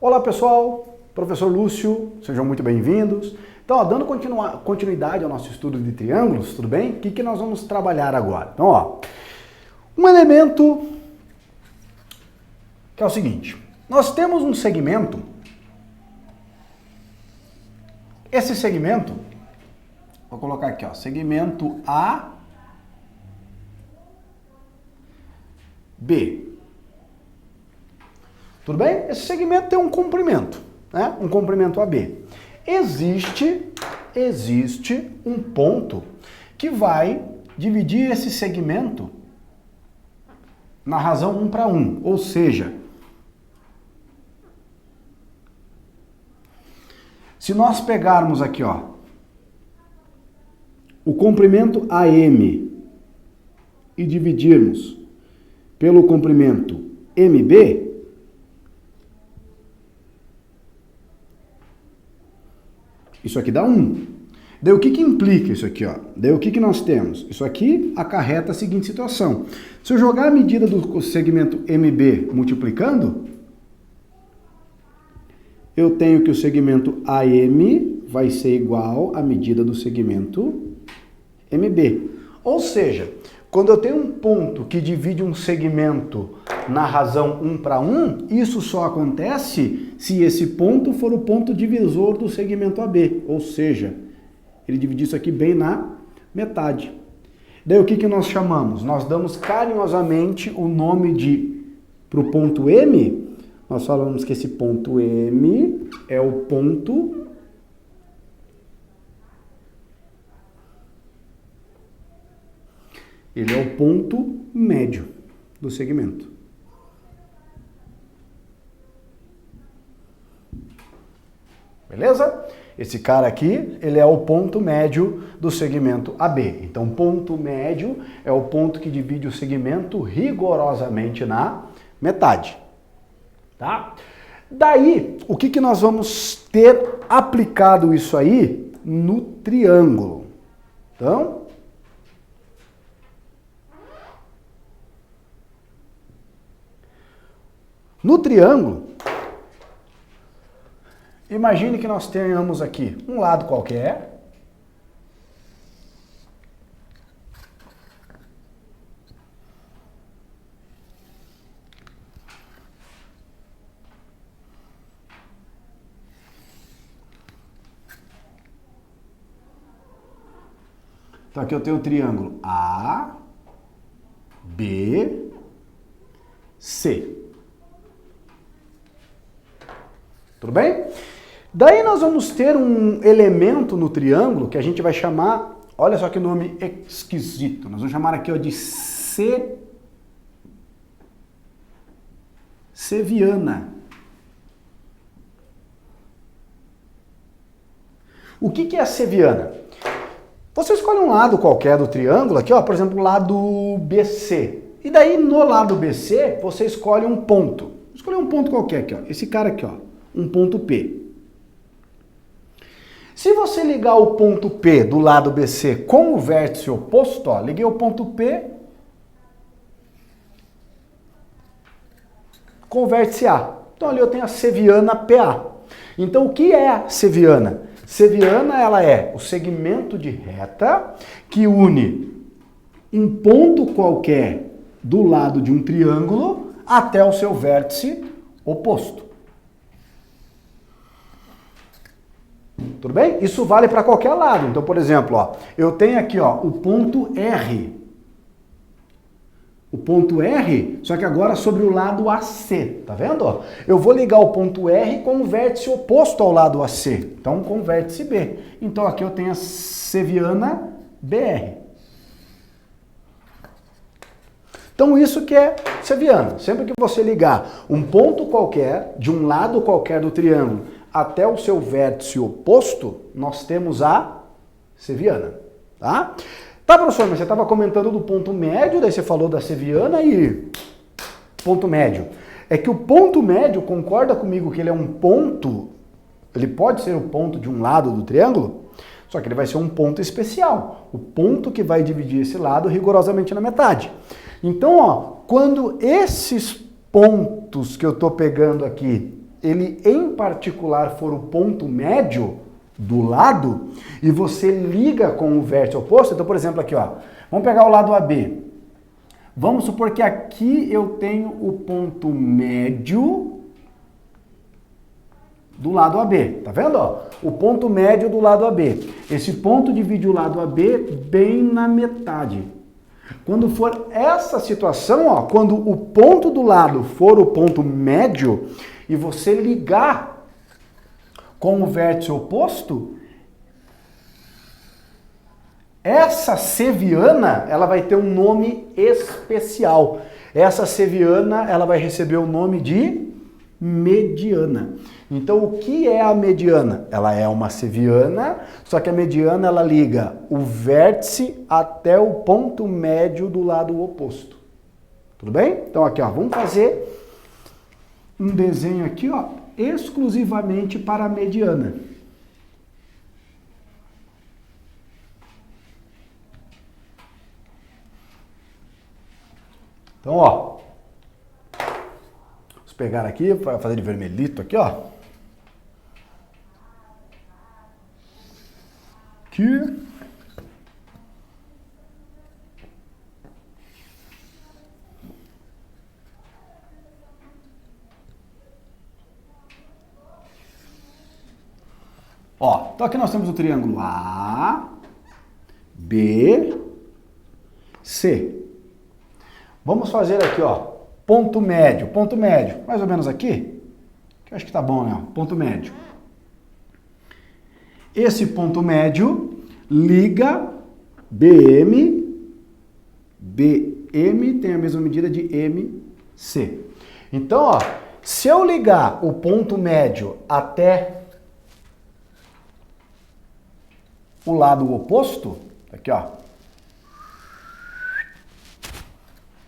Olá pessoal, professor Lúcio, sejam muito bem-vindos. Então, dando continuidade ao nosso estudo de triângulos, tudo bem? O que nós vamos trabalhar agora? Então, um elemento que é o seguinte, nós temos um segmento, esse segmento, vou colocar aqui, segmento A, B. Tudo bem? Esse segmento tem um comprimento, né? Um comprimento AB. Existe um ponto que vai dividir esse segmento na razão 1:1, ou seja, se nós pegarmos aqui, o comprimento AM e dividirmos pelo comprimento MB, isso aqui dá 1. Daí o que implica isso aqui? Daí o que nós temos? Isso aqui acarreta a seguinte situação. Se eu jogar a medida do segmento MB multiplicando, eu tenho que o segmento AM vai ser igual à medida do segmento MB. Ou seja, quando eu tenho um ponto que divide um segmento na razão 1:1, isso só acontece se esse ponto for o ponto divisor do segmento AB, ou seja, ele divide isso aqui bem na metade. Daí o que nós chamamos? Nós damos carinhosamente o nome para o ponto M, nós falamos que esse ponto M é o ponto ele é o ponto médio do segmento. Beleza? Esse cara aqui, ele é o ponto médio do segmento AB. Então, ponto médio é o ponto que divide o segmento rigorosamente na metade. Tá? Daí, o que nós vamos ter aplicado isso aí no triângulo? Então, no triângulo, imagine que nós tenhamos aqui um lado qualquer, então aqui eu tenho o triângulo A, B, C. Tudo bem? Daí nós vamos ter um elemento no triângulo que a gente vai chamar, olha só que nome esquisito, nós vamos chamar aqui de seviana. O que é a seviana? Você escolhe um lado qualquer do triângulo aqui, por exemplo, o lado BC. E daí no lado BC você escolhe um ponto. Escolhe um ponto qualquer aqui, esse cara aqui, um ponto P. Se você ligar o ponto P do lado BC com o vértice oposto, liguei o ponto P com o vértice A. Então ali eu tenho a seviana PA. Então o que é a seviana? Seviana, ela é o segmento de reta que une um ponto qualquer do lado de um triângulo até o seu vértice oposto. Tudo bem? Isso vale para qualquer lado. Então, por exemplo, eu tenho aqui o ponto R. O ponto R, só que agora sobre o lado AC. Tá vendo? Eu vou ligar o ponto R com o vértice oposto ao lado AC. Então, com o vértice B. Então, aqui eu tenho a seviana BR. Então, isso que é seviana. Sempre que você ligar um ponto qualquer, de um lado qualquer do triângulo, até o seu vértice oposto, nós temos a seviana, tá? Tá, professor, mas você estava comentando do ponto médio, daí você falou da seviana e ponto médio. É que o ponto médio, concorda comigo que ele é um ponto, ele pode ser o ponto de um lado do triângulo, só que ele vai ser um ponto especial, o ponto que vai dividir esse lado rigorosamente na metade. Então, quando esses pontos que eu estou pegando aqui ele em particular for o ponto médio do lado e você liga com o vértice oposto, então, por exemplo, aqui, ó, vamos pegar o lado AB. Vamos supor que aqui eu tenho o ponto médio do lado AB, tá vendo? Ó? O ponto médio do lado AB. Esse ponto divide o lado AB bem na metade. Quando for essa situação, ó, quando o ponto do lado for o ponto médio e você ligar com o vértice oposto, essa seviana, ela vai ter um nome especial. Essa seviana, ela vai receber o nome de mediana. Então, o que é a mediana? Ela é uma seviana, só que a mediana, ela liga o vértice até o ponto médio do lado oposto. Tudo bem? Então, aqui, ó, vamos fazer um desenho aqui, ó, exclusivamente para a mediana. Então, ó, vamos pegar aqui, para fazer de vermelhito aqui, ó. Aqui. Ó, então aqui nós temos o triângulo A, B, C. Vamos fazer aqui, ó, ponto médio, mais ou menos aqui, que eu acho que tá bom, né? Ponto médio. Esse ponto médio liga BM, BM tem a mesma medida de MC. Então, ó, se eu ligar o ponto médio até o lado oposto, aqui, ó,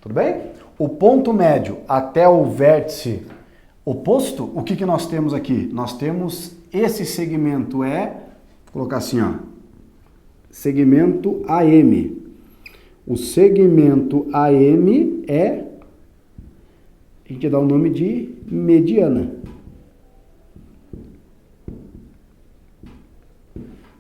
tudo bem? O ponto médio até o vértice oposto, o que que nós temos aqui? Nós temos esse segmento vou colocar assim, ó, segmento AM. O segmento AM a gente dá o nome de mediana.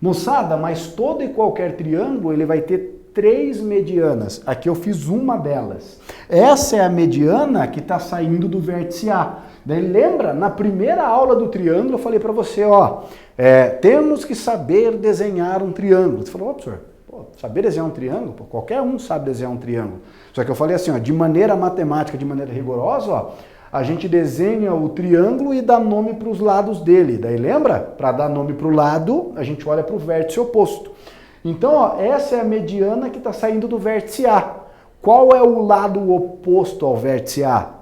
Moçada, mas todo e qualquer triângulo ele vai ter 3 medianas. Aqui eu fiz uma delas. Essa é a mediana que está saindo do vértice A. Daí lembra, na primeira aula do triângulo eu falei para você, ó, temos que saber desenhar um triângulo. Você falou, ó, professor, saber desenhar um triângulo? Pô, qualquer um sabe desenhar um triângulo. Só que eu falei assim, ó, de maneira matemática, de maneira rigorosa, ó, a gente desenha o triângulo e dá nome para os lados dele. Daí lembra? Para dar nome para o lado, a gente olha para o vértice oposto. Então, ó, essa é a mediana que está saindo do vértice A. Qual é o lado oposto ao vértice A?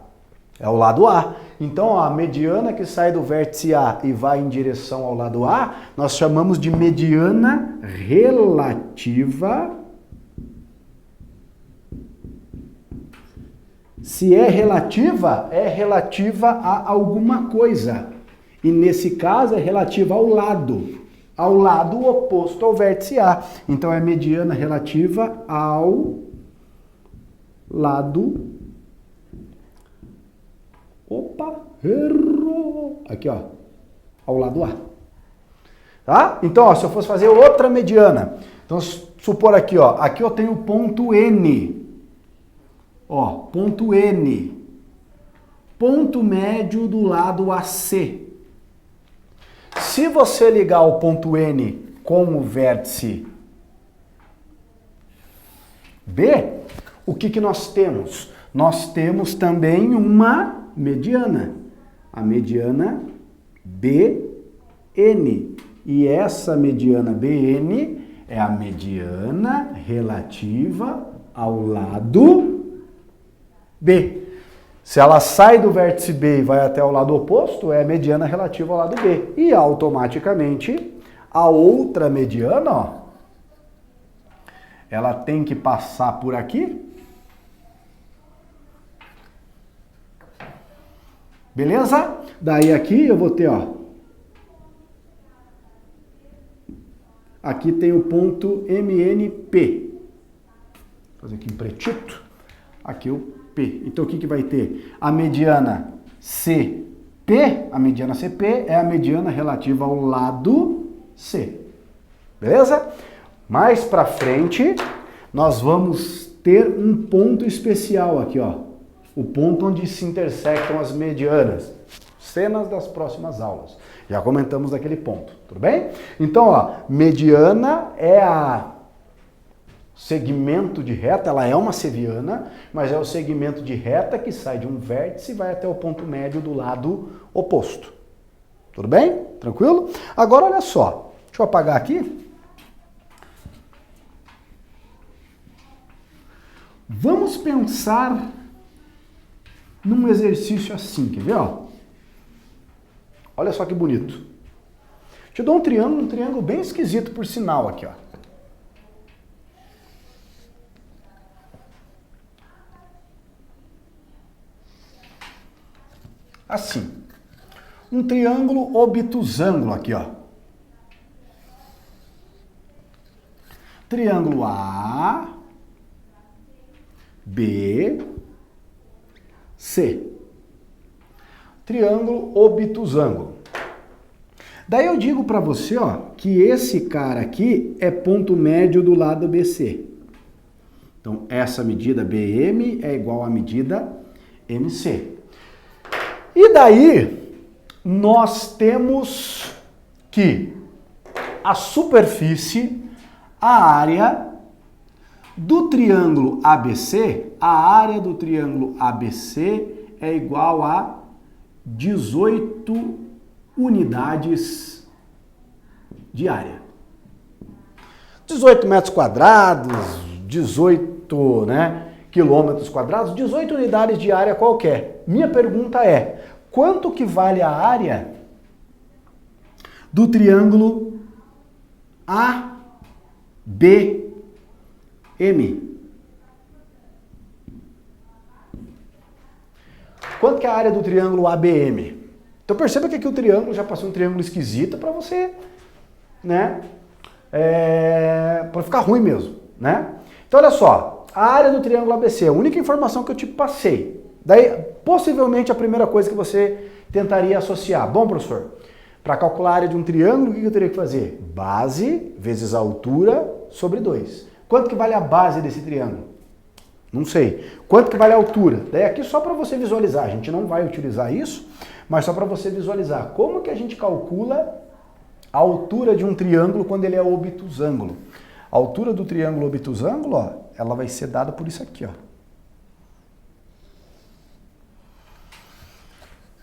É o lado A. Então, ó, a mediana que sai do vértice A e vai em direção ao lado A, nós chamamos de mediana relativa. Se é relativa a alguma coisa. E nesse caso é relativa ao lado oposto ao vértice A. Então é mediana relativa ao lado... Opa, errou! Aqui, ó, ao lado A. Tá? Então, ó, se eu fosse fazer outra mediana, então supor aqui, ó, aqui eu tenho o ponto N. Ó, ponto N. Ponto médio do lado AC. Se você ligar o ponto N com o vértice B, o que que nós temos? Nós temos também uma mediana. A mediana BN. E essa mediana BN é a mediana relativa ao lado B. Se ela sai do vértice B e vai até o lado oposto, é a mediana relativa ao lado B. E automaticamente, a outra mediana, ó, ela tem que passar por aqui. Beleza? Daí aqui eu vou ter, ó, aqui tem o ponto MNP. Vou fazer aqui em pretito. Aqui o P. Então o que que vai ter? A mediana CP P, a mediana CP, é a mediana relativa ao lado C. Beleza? Mais pra frente, nós vamos ter um ponto especial aqui, ó. O ponto onde se intersectam as medianas. Cenas das próximas aulas. Já comentamos daquele ponto, tudo bem? Então, ó, mediana é a segmento de reta, ela é uma seviana, mas é o segmento de reta que sai de um vértice e vai até o ponto médio do lado oposto. Tudo bem? Tranquilo? Agora, olha só. Deixa eu apagar aqui. Vamos pensar num exercício assim, quer ver? Ó? Olha só que bonito. Te dou um triângulo bem esquisito por sinal aqui, ó. Assim. Um triângulo obtusângulo aqui, ó. Triângulo A, B, C. Triângulo obtusângulo. Daí eu digo para você, ó, que esse cara aqui é ponto médio do lado BC. Então, essa medida BM é igual à medida MC. E daí, nós temos que a superfície, a área do triângulo ABC, a área do triângulo ABC é igual a 18 unidades de área. 18 metros quadrados, 18, quilômetros quadrados, 18 unidades de área qualquer. Minha pergunta é, quanto que vale a área do triângulo ABM? Quanto que é a área do triângulo ABM? Então perceba que aqui o triângulo já passou um triângulo esquisito para você, para ficar ruim mesmo, Então olha só, a área do triângulo ABC, a única informação que eu te passei. Daí, possivelmente, a primeira coisa que você tentaria associar. Bom, professor, para calcular a área de um triângulo, o que eu teria que fazer? Base vezes a altura sobre 2. Quanto que vale a base desse triângulo? Não sei. Quanto que vale a altura? Daí aqui só para você visualizar, a gente não vai utilizar isso, mas só para você visualizar como que a gente calcula a altura de um triângulo quando ele é obtusângulo. A altura do triângulo obtusângulo, ó, ela vai ser dada por isso aqui, ó.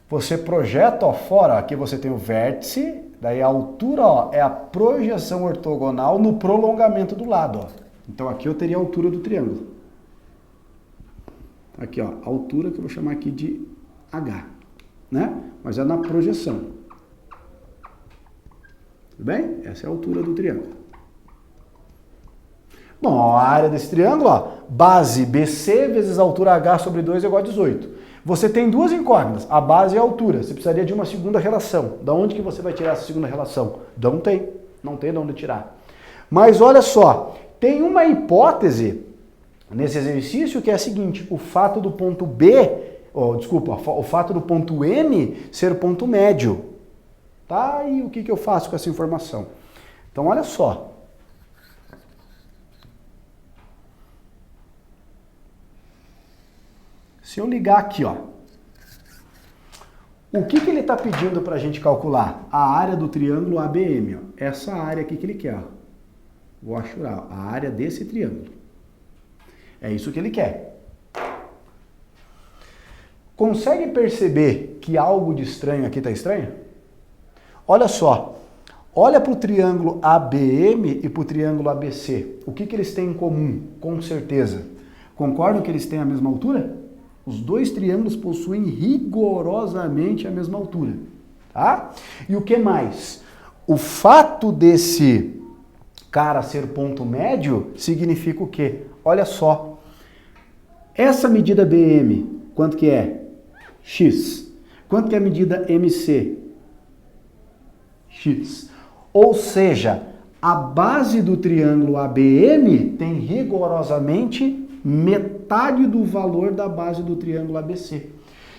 Você projeta, ó, fora, aqui você tem o vértice, daí a altura, ó, é a projeção ortogonal no prolongamento do lado, ó. Então aqui eu teria a altura do triângulo. Aqui, ó, a altura que eu vou chamar aqui de H, Mas é na projeção. Tudo bem? Essa é a altura do triângulo. Bom, a área desse triângulo, ó, base BC vezes a altura H sobre 2 é igual a 18. Você tem duas incógnitas, a base e a altura. Você precisaria de uma segunda relação. Da onde que você vai tirar essa segunda relação? Não tem de onde tirar. Mas olha só, tem uma hipótese nesse exercício que é a seguinte, o fato do ponto o fato do ponto M ser o ponto médio. Tá? E o que eu faço com essa informação? Então olha só. Se eu ligar aqui, ó, o que ele está pedindo para a gente calcular? A área do triângulo ABM, ó. Essa área aqui que ele quer. Ó. Vou achurar, a área desse triângulo. É isso que ele quer. Consegue perceber que algo de estranho aqui está estranho? Olha só, olha para o triângulo ABM e para o triângulo ABC. O que eles têm em comum? Com certeza. Concordam que eles têm a mesma altura? Os dois triângulos possuem rigorosamente a mesma altura, tá? E o que mais? O fato desse cara ser ponto médio significa o quê? Olha só, essa medida BM, quanto que é? X. Quanto que é a medida MC? X. Ou seja, a base do triângulo ABM tem rigorosamente metade do valor da base do triângulo ABC.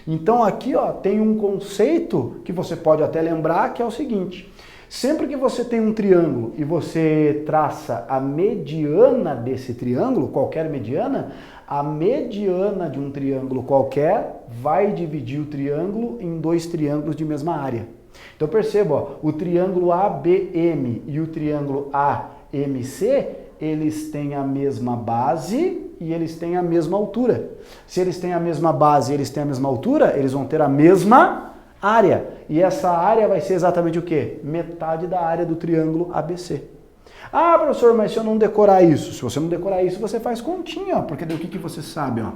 Então aqui ó, tem um conceito que você pode até lembrar, que é o seguinte: sempre que você tem um triângulo e você traça a mediana desse triângulo, qualquer mediana, a mediana de um triângulo qualquer vai dividir o triângulo em dois triângulos de mesma área. Então perceba, ó, o triângulo ABM e o triângulo AMC, eles têm a mesma base e eles têm a mesma altura. Se eles têm a mesma base e eles têm a mesma altura, eles vão ter a mesma área. E essa área vai ser exatamente o quê? Metade da área do triângulo ABC. Ah, professor, mas se eu não decorar isso? Se você não decorar isso, você faz continha, ó, porque daí o que você sabe, ó?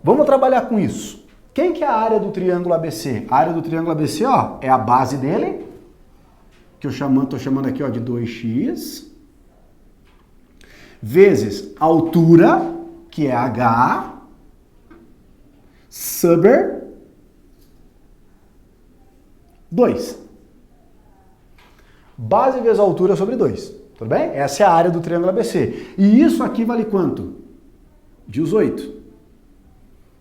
Vamos trabalhar com isso. Quem que é a área do triângulo ABC? A área do triângulo ABC, ó, é a base dele, que eu tô chamando aqui, ó, de 2x, vezes a altura, que é h, sobre 2. Base vezes altura sobre 2. Tudo bem? Essa é a área do triângulo ABC. E isso aqui vale quanto? 18.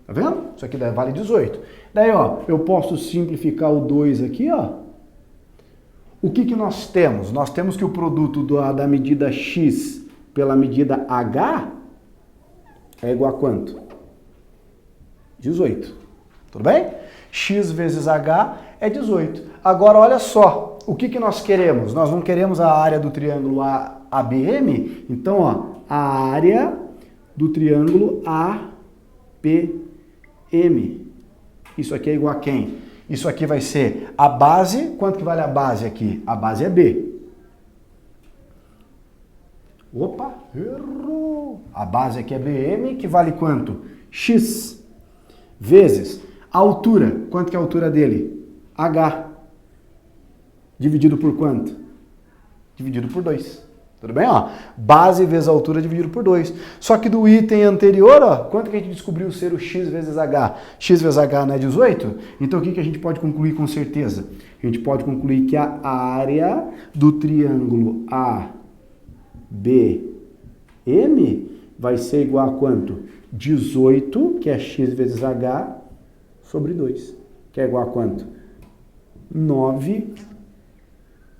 Tá vendo? Isso aqui vale 18. Daí, ó, eu posso simplificar o 2 aqui, ó. O que nós temos? Nós temos que o produto da medida x pela medida h é igual a quanto? 18. Tudo bem? X vezes h é 18. Agora, olha só. O que nós queremos? Nós não queremos a área do triângulo ABM? Então, ó, a área do triângulo APM. Isso aqui é igual a quem? Isso aqui vai ser a base. Quanto que vale a base aqui? A base é B. Opa, errou! A base aqui é BM, que vale quanto? X. Vezes a altura. Quanto que é a altura dele? H. Dividido por quanto? Dividido por 2. Tudo bem? Ó, base vezes a altura dividido por 2. Só que do item anterior, ó, quanto que a gente descobriu ser o x vezes h? X vezes h não é 18? Então o que a gente pode concluir com certeza? A gente pode concluir que a área do triângulo ABM vai ser igual a quanto? 18, que é x vezes h, sobre 2. Que é igual a quanto? 9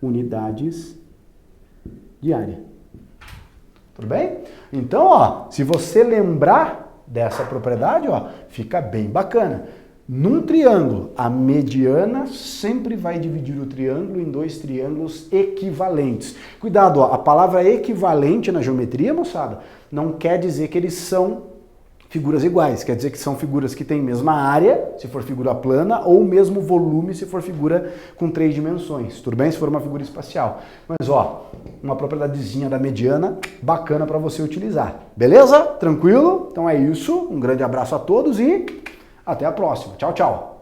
unidades de área. Tudo bem? Então, ó, se você lembrar dessa propriedade, ó, fica bem bacana. Num triângulo, a mediana sempre vai dividir o triângulo em dois triângulos equivalentes. Cuidado, ó, a palavra equivalente na geometria, moçada, não quer dizer que eles são figuras iguais, quer dizer que são figuras que têm mesma área, se for figura plana, ou o mesmo volume, se for figura com 3 dimensões, tudo bem? Se for uma figura espacial. Mas, ó, uma propriedadezinha da mediana bacana para você utilizar. Beleza? Tranquilo? Então é isso. Um grande abraço a todos e até a próxima. Tchau, tchau.